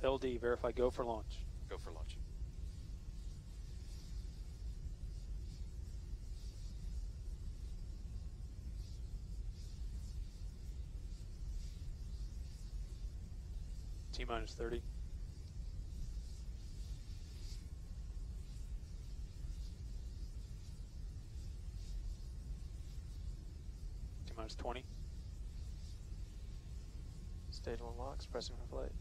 LD, verify go for launch. Go for launch. T minus 30. T minus 20. Stage 1 locks, pressing for flight.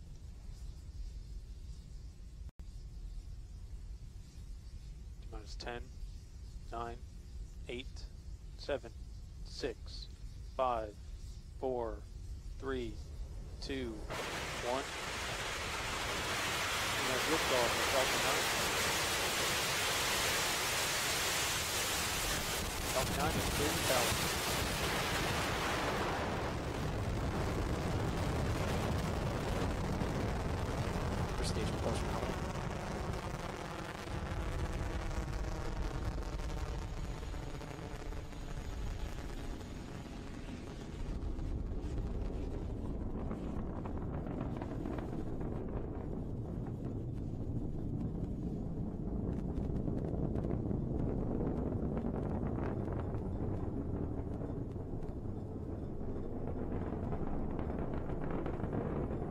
T minus 10, 9, 8, 7, 6, 5, 4, 3, 2, 1. And that's liftoff of Falcon 9. Falcon 9 is clear to tower. First stage propulsion on.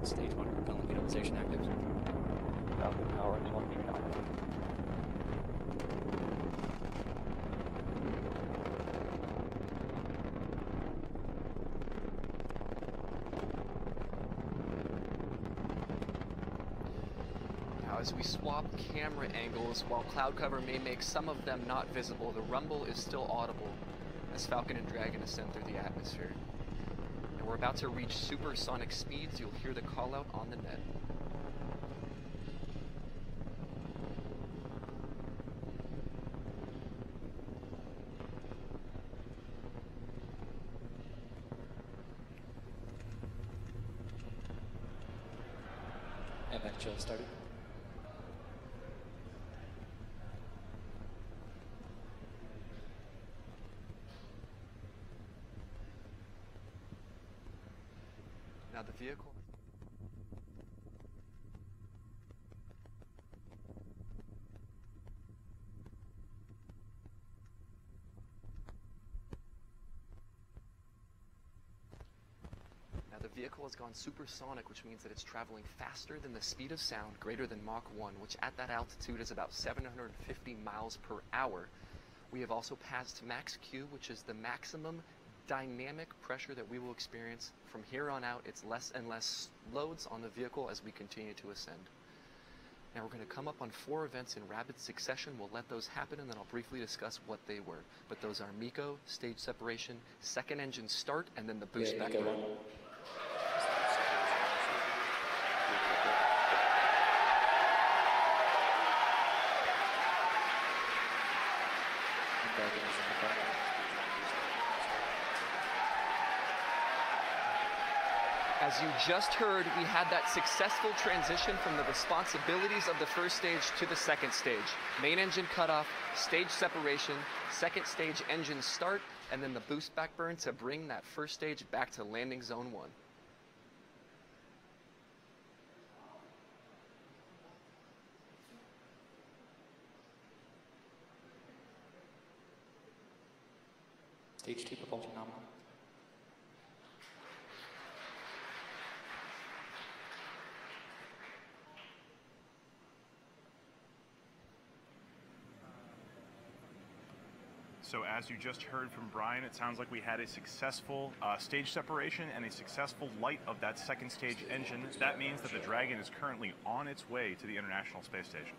Stage 1 propellant utilization active. Falcon power and telemetry on. Now, as we swap camera angles, while cloud cover may make some of them not visible, the rumble is still audible as Falcon and Dragon ascend through the atmosphere. And we're about to reach supersonic speeds. You'll hear the call out on the net. And then chill started. Now the vehicle. Now the vehicle has gone supersonic, which means that it's traveling faster than the speed of sound, greater than Mach 1, which at that altitude is about 750 miles per hour. We have also passed Max Q, which is the maximum dynamic pressure that we will experience. From here on out, it's less and less loads on the vehicle as we continue to ascend. Now we're going to come up on 4 events in rapid succession. We'll let those happen and then I'll briefly discuss what they were. But those are MECO, stage separation, second engine start, and then the boost back burn. As you just heard, we had that successful transition from the responsibilities of the first stage to the second stage. Main engine cutoff, stage separation, second stage engine start, and then the boost back burn to bring that first stage back to landing zone 1. Stage 2 propulsion nominal. So as you just heard from Brian, it sounds like we had a successful stage separation and a successful light of that second stage engine. That means that the Dragon is currently on its way to the International Space Station.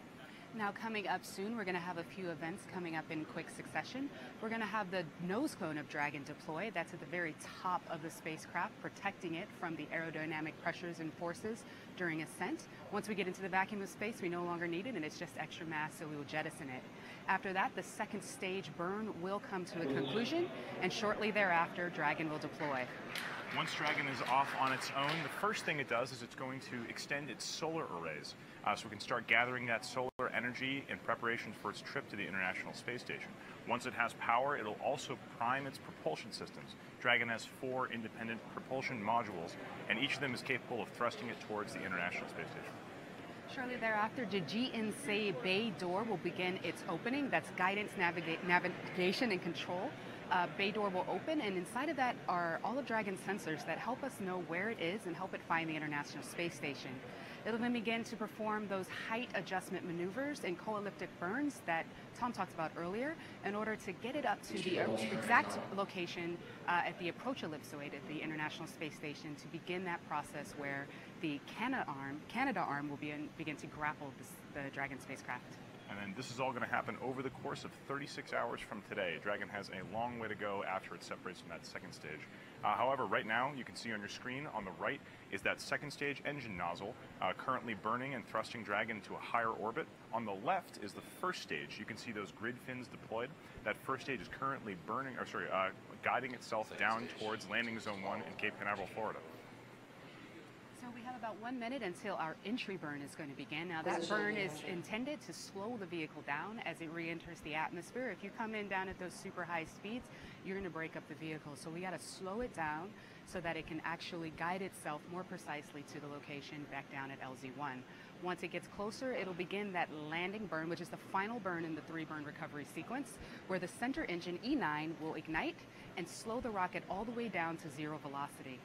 Now coming up soon, we're going to have a few events coming up in quick succession. We're going to have the nose cone of Dragon deploy. That's at the very top of the spacecraft, protecting it from the aerodynamic pressures and forces during ascent. Once we get into the vacuum of space, we no longer need it, and it's just extra mass, so we will jettison it. After that, the second stage burn will come to a conclusion, and shortly thereafter, Dragon will deploy. Once Dragon is off on its own, the first thing it does is it's going to extend its solar arrays so we can start gathering that solar energy in preparation for its trip to the International Space Station. Once it has power, it'll also prime its propulsion systems. Dragon has 4 independent propulsion modules, and each of them is capable of thrusting it towards the International Space Station. Shortly thereafter, the GNC bay door will begin its opening. That's guidance, navigation, and control. Bay door will open, and inside of that are all of Dragon's sensors that help us know where it is and help it find the International Space Station. It'll then begin to perform those height adjustment maneuvers and co-elliptic burns that Tom talked about earlier in order to get it up to the exact location at the approach ellipsoid at the International Space Station to begin that process where the Canada arm will begin to grapple the Dragon spacecraft. And then this is all going to happen over the course of 36 hours from today. Dragon has a long way to go after it separates from that second stage. However, right now, you can see on your screen on the right is that second stage engine nozzle currently burning and thrusting Dragon into a higher orbit. On the left is the first stage. You can see those grid fins deployed. That first stage is currently guiding itself down towards landing zone 1 in Cape Canaveral, Florida. So we have about 1 minute until our entry burn is going to begin. Now that burn is intended to slow the vehicle down as it re-enters the atmosphere. If you come in down at those super high speeds, you're going to break up the vehicle. So we got to slow it down so that it can actually guide itself more precisely to the location back down at LZ1. Once it gets closer, it'll begin that landing burn, which is the final burn in the 3-burn recovery sequence, where the center engine E9 will ignite and slow the rocket all the way down to 0 velocity.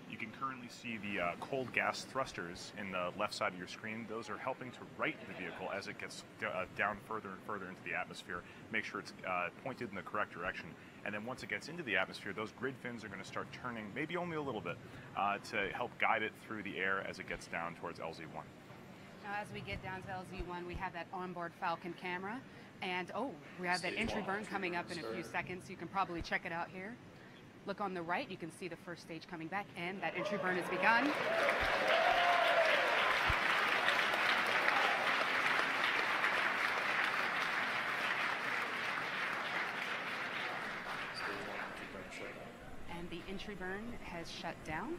You can currently see the cold gas thrusters in the left side of your screen. Those are helping to right the vehicle as it gets down further and further into the atmosphere, make sure it's pointed in the correct direction. And then once it gets into the atmosphere, those grid fins are going to start turning, maybe only a little bit, to help guide it through the air as it gets down towards LZ1. Now, as we get down to LZ1, we have that onboard Falcon camera. And, we have that entry burn coming up in a few seconds. You can probably check it out here. Look on the right, you can see the first stage coming back, and that entry burn has begun. And the entry burn has shut down.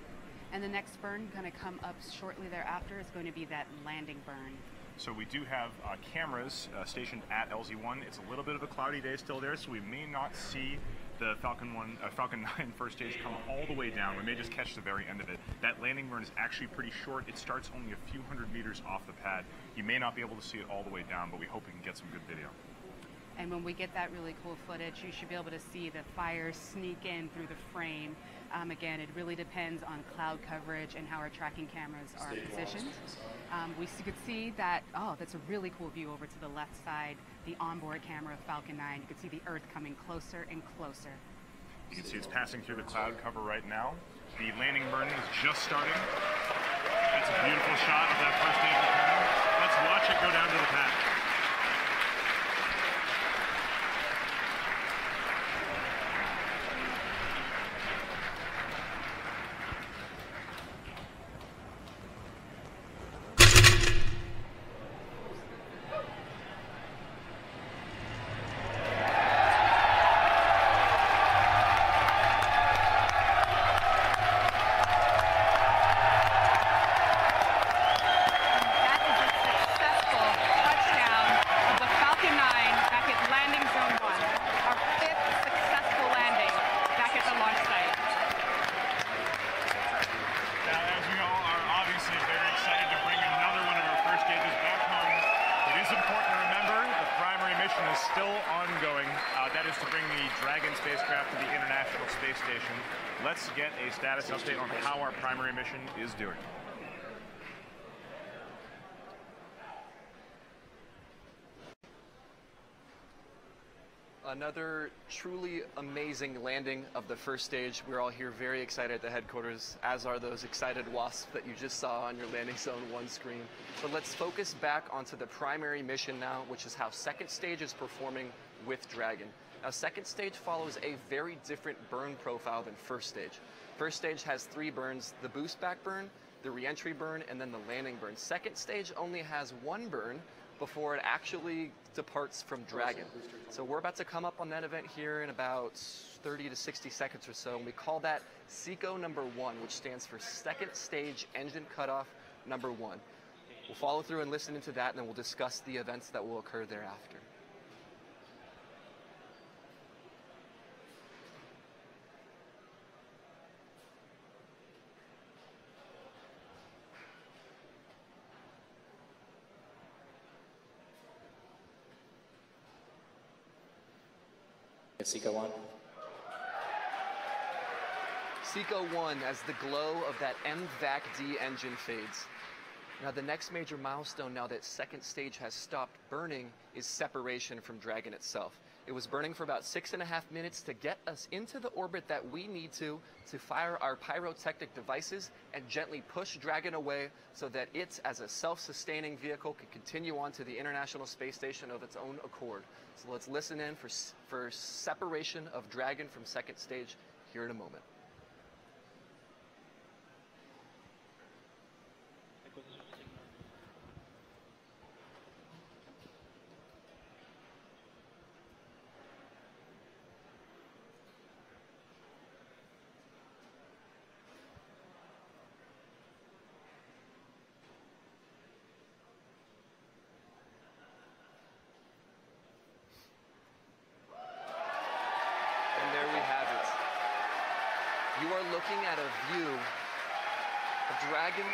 And the next burn going to come up shortly thereafter is going to be that landing burn. So we do have cameras stationed at LZ1. It's a little bit of a cloudy day still there, so we may not see the Falcon 9 first stage come all the way down. We may just catch the very end of it. That landing burn is actually pretty short. It starts only a few hundred meters off the pad. You may not be able to see it all the way down, but we hope we can get some good video. And when we get that really cool footage, you should be able to see the fire sneak in through the frame. Again, it really depends on cloud coverage and how our tracking cameras are positioned. We could see that, that's a really cool view over to the left side, the onboard camera of Falcon 9. You can see the Earth coming closer and closer. You can see it's passing through the cloud cover right now. The landing burn is just starting. That's a beautiful shot of that first stage of the camera. Let's watch it go down to the pad. Dragon spacecraft to the International Space Station. Let's get a status update on how our primary mission is doing. Another truly amazing landing of the first stage. We're all here very excited at the headquarters, as are those excited wasps that you just saw on your landing zone 1 screen. But let's focus back onto the primary mission now, which is how second stage is performing with Dragon. Now, second stage follows a very different burn profile than first stage. First stage has 3 burns: the boost back burn, the re-entry burn, and then the landing burn. Second stage only has 1 burn before it actually departs from Dragon. So we're about to come up on that event here in about 30 to 60 seconds or so, and we call that SECO number 1, which stands for second stage engine cutoff number 1. We'll follow through and listen into that, and then we'll discuss the events that will occur thereafter. SeeCo 1. SeeCo 1 as the glow of that MVAC-D engine fades. Now the next major milestone now that second stage has stopped burning is separation from Dragon itself. It was burning for about 6.5 minutes to get us into the orbit that we need to fire our pyrotechnic devices and gently push Dragon away so that it, as a self-sustaining vehicle, can continue on to the International Space Station of its own accord. So let's listen in for separation of Dragon from second stage here in a moment. You are looking at a view of Dragon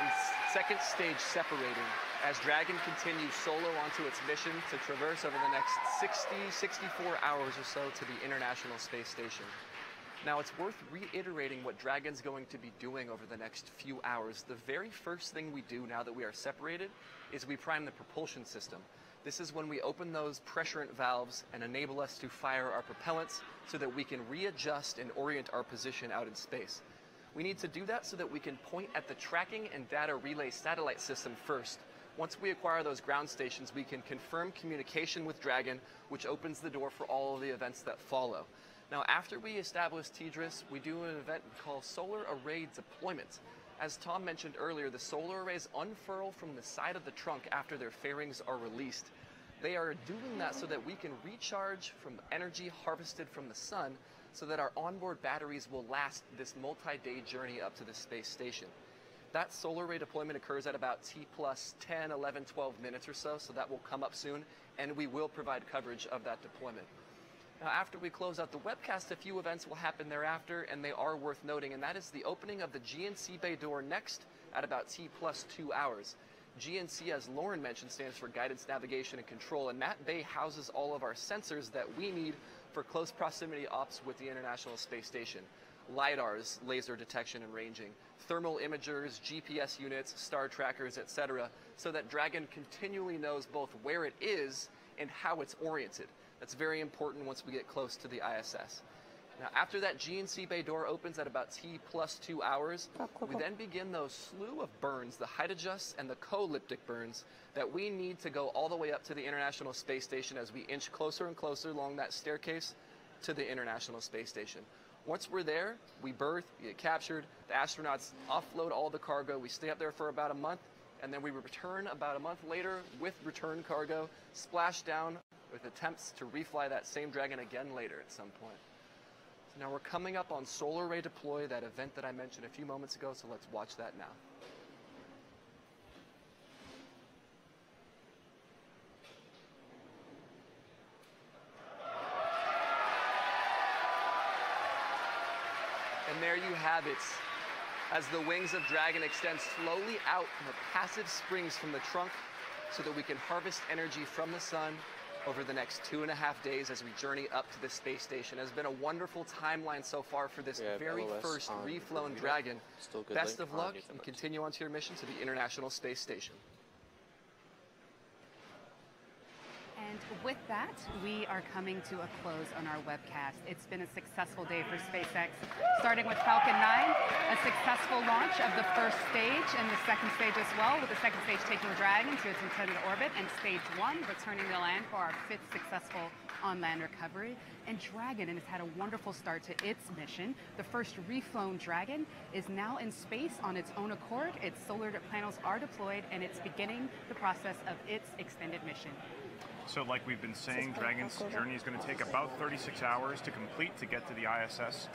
and second stage separating as Dragon continues solo onto its mission to traverse over the next 64 hours or so to the International Space Station. Now, it's worth reiterating what Dragon's going to be doing over the next few hours. The very first thing we do now that we are separated is we prime the propulsion system. This is when we open those pressurant valves and enable us to fire our propellants so that we can readjust and orient our position out in space. We need to do that so that we can point at the tracking and data relay satellite system first. Once we acquire those ground stations, we can confirm communication with Dragon, which opens the door for all of the events that follow. Now, after we establish TDRS, we do an event called solar array deployment. As Tom mentioned earlier, the solar arrays unfurl from the side of the trunk after their fairings are released. They are doing that so that we can recharge from energy harvested from the sun so that our onboard batteries will last this multi-day journey up to the space station. That solar array deployment occurs at about T plus 10, 11, 12 minutes or so that will come up soon, and we will provide coverage of that deployment. Now, after we close out the webcast, a few events will happen thereafter, and they are worth noting, and that is the opening of the GNC bay door next at about T plus 2 hours. GNC, as Lauren mentioned, stands for Guidance, Navigation, and Control, and that bay houses all of our sensors that we need for close proximity ops with the International Space Station. LiDARs, laser detection and ranging, thermal imagers, GPS units, star trackers, etc., so that Dragon continually knows both where it is and how it's oriented. That's very important once we get close to the ISS. Now, after that GNC bay door opens at about T plus 2 hours, we then begin those slew of burns, the height adjusts and the co-elliptic burns that we need to go all the way up to the International Space Station as we inch closer and closer along that staircase to the International Space Station. Once we're there, we berth, we get captured, the astronauts offload all the cargo, we stay up there for about a month, and then we return about a month later with return cargo, splash down with attempts to refly that same Dragon again later at some point. So now we're coming up on solar array deploy, that event that I mentioned a few moments ago, so let's watch that now. And there you have it, as the wings of Dragon extend slowly out from the passive springs from the trunk so that we can harvest energy from the sun over the next 2.5 days as we journey up to the space station. It has been a wonderful timeline so far for this very first reflown Dragon. Best of luck and continue on to your mission to the International Space Station. And with that, we are coming to a close on our webcast. It's been a successful day for SpaceX, starting with Falcon 9, a successful launch of the first stage and the second stage as well, with the second stage taking Dragon to its intended orbit, and stage 1 returning to land for our 5th successful on-land recovery. And Dragon has had a wonderful start to its mission. The first reflown Dragon is now in space on its own accord. Its solar panels are deployed, and it's beginning the process of its extended mission. So like we've been saying, Dragon's journey is going to take about 36 hours to complete to get to the ISS.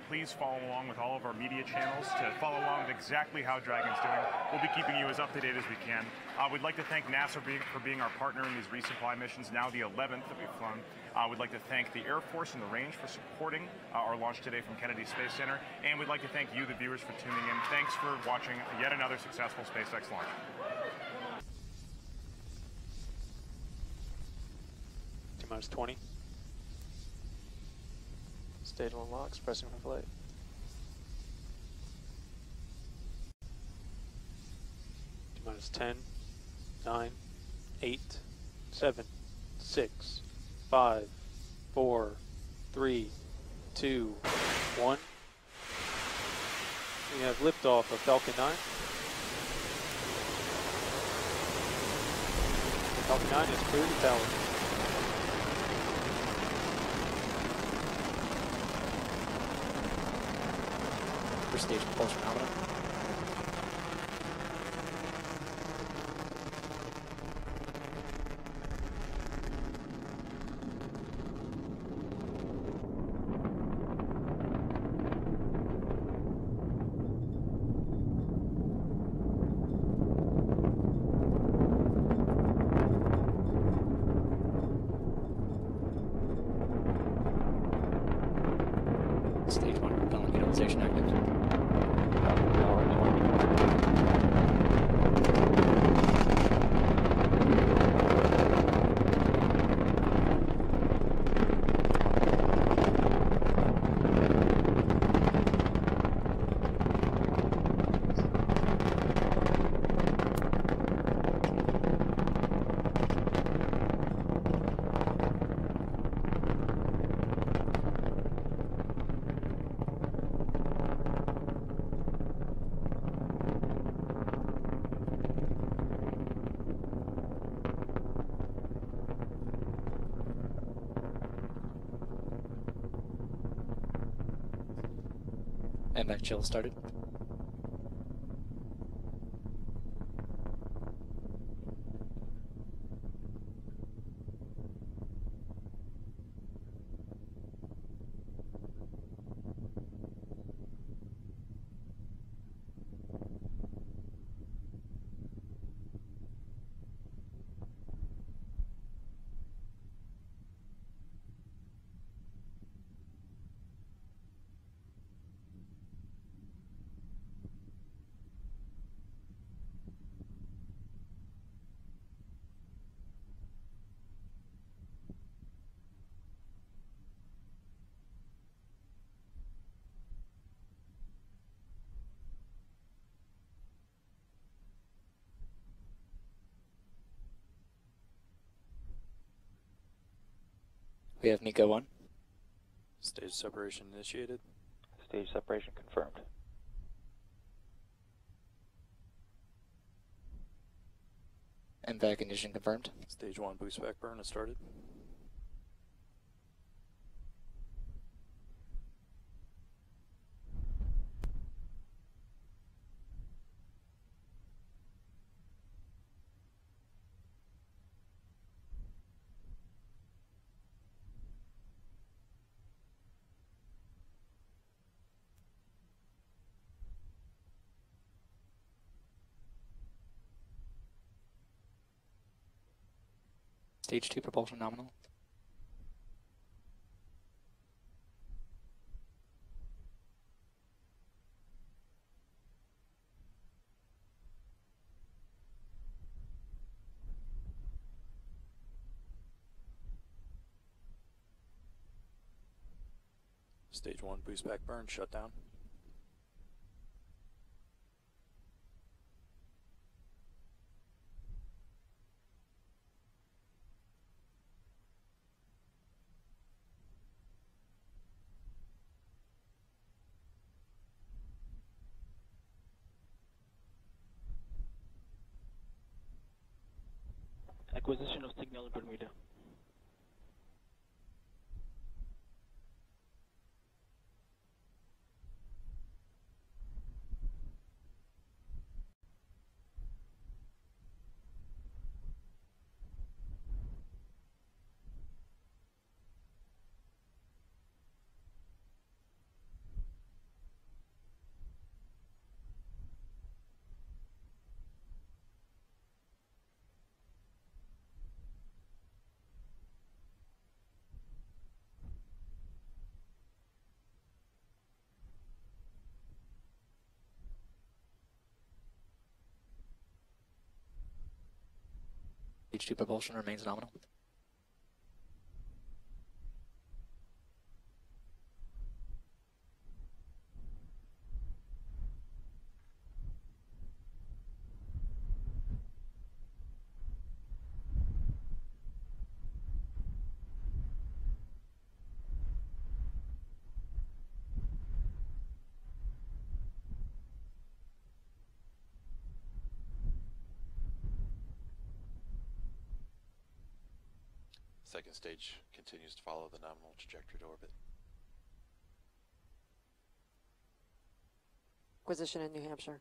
Please follow along with all of our media channels to follow along with exactly how Dragon's doing. We'll be keeping you as up to date as we can. We'd like to thank NASA for being our partner in these resupply missions, now the 11th that we've flown. We'd like to thank the Air Force and the Range for supporting our launch today from Kennedy Space Center. And we'd like to thank you, the viewers, for tuning in. Thanks for watching yet another successful SpaceX launch. T-minus 20, Stage 1 locks, pressing for flight. T-minus 10, 9, 8, 7, 6, 5, 4, 3, 2, 1. We have liftoff of Falcon 9. Falcon 9 is clear to tower. First stage propulsion nominal. Stage 1 propellant utilization active. And back chill started. We have Nico 1. Stage separation initiated. Stage separation confirmed. And vac condition confirmed. Stage 1 boost back burn has started. Stage 2 propulsion nominal. Stage 1 boost back burn shut down. Acquisition of signal in Bermuda. Stage 2 propulsion remains nominal. second stage continues to follow the nominal trajectory to orbit. Acquisition in New Hampshire.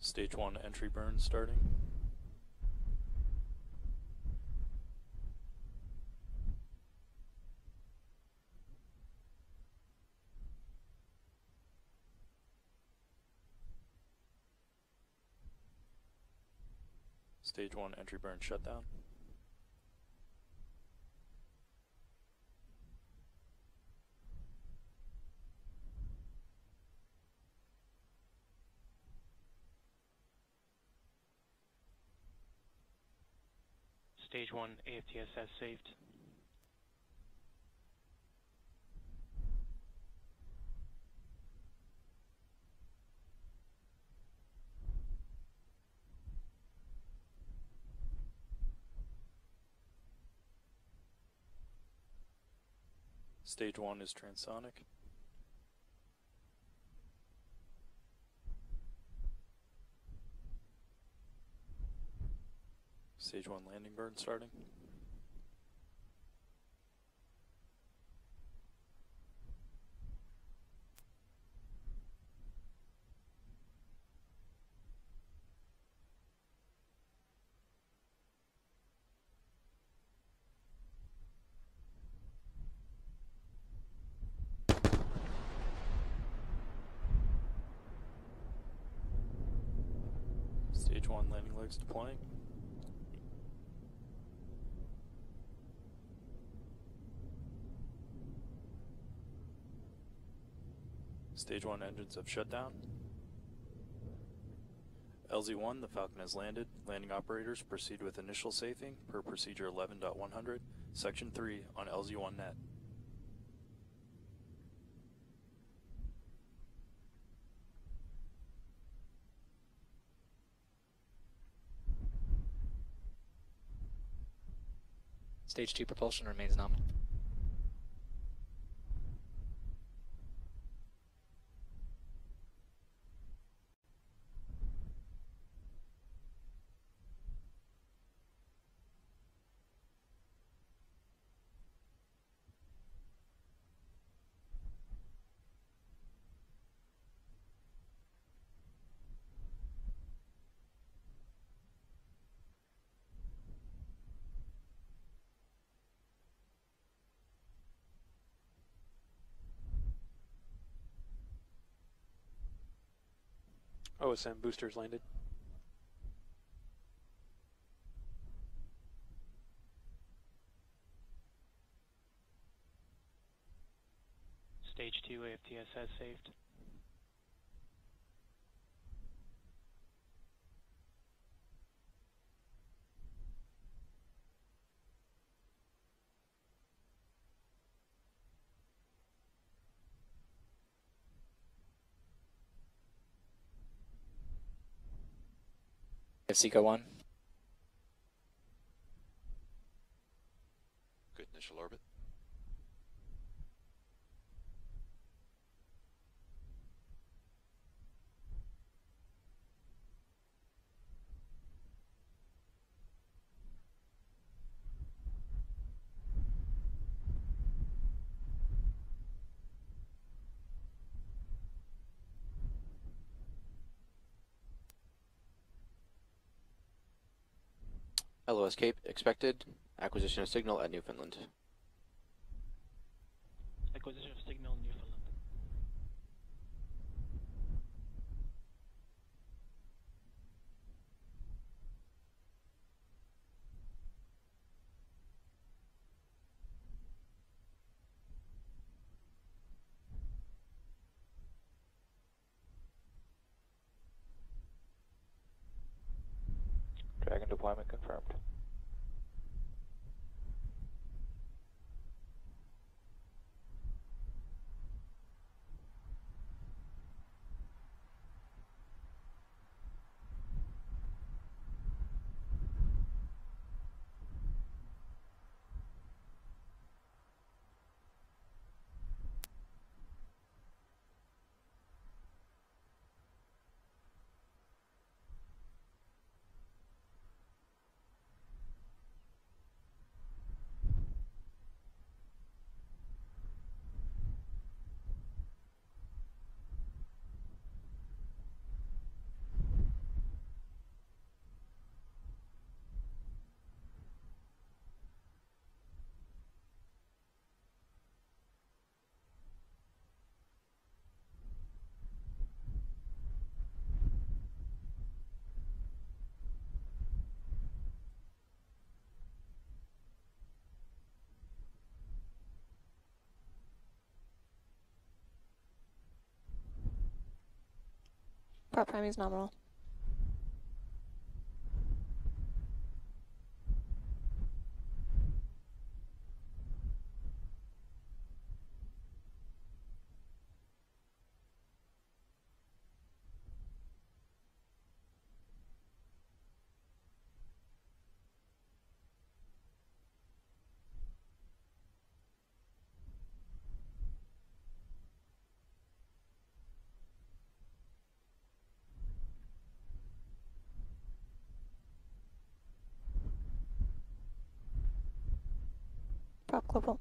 Stage 1 entry burn starting. Stage 1 entry burn shutdown. Stage 1 AFTSS saved. Stage 1 is transonic. Stage 1 landing burn starting. Stage 1 landing legs deploying. Stage 1 engines have shut down. LZ-1, the Falcon has landed. Landing operators proceed with initial safing per procedure 11.100, section 3 on LZ-1 net. Stage 2 propulsion remains nominal. OSM boosters landed. Stage 2 AFTSS saved. Seco 1. Good initial orbit. LOS Cape expected. Acquisition of signal at Newfoundland. Acquisition of signal Newfoundland. Prop prime is nominal. Prop global.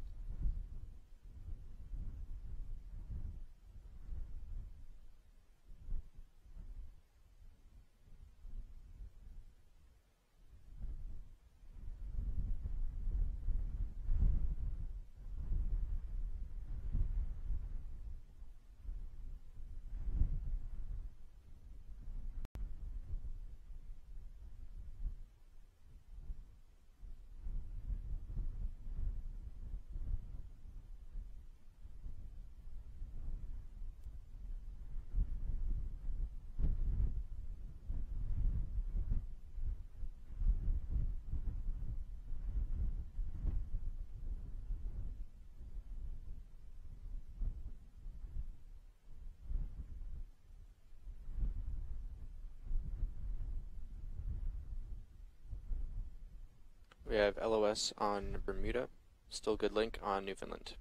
We have LOS on Bermuda, still good link on Newfoundland.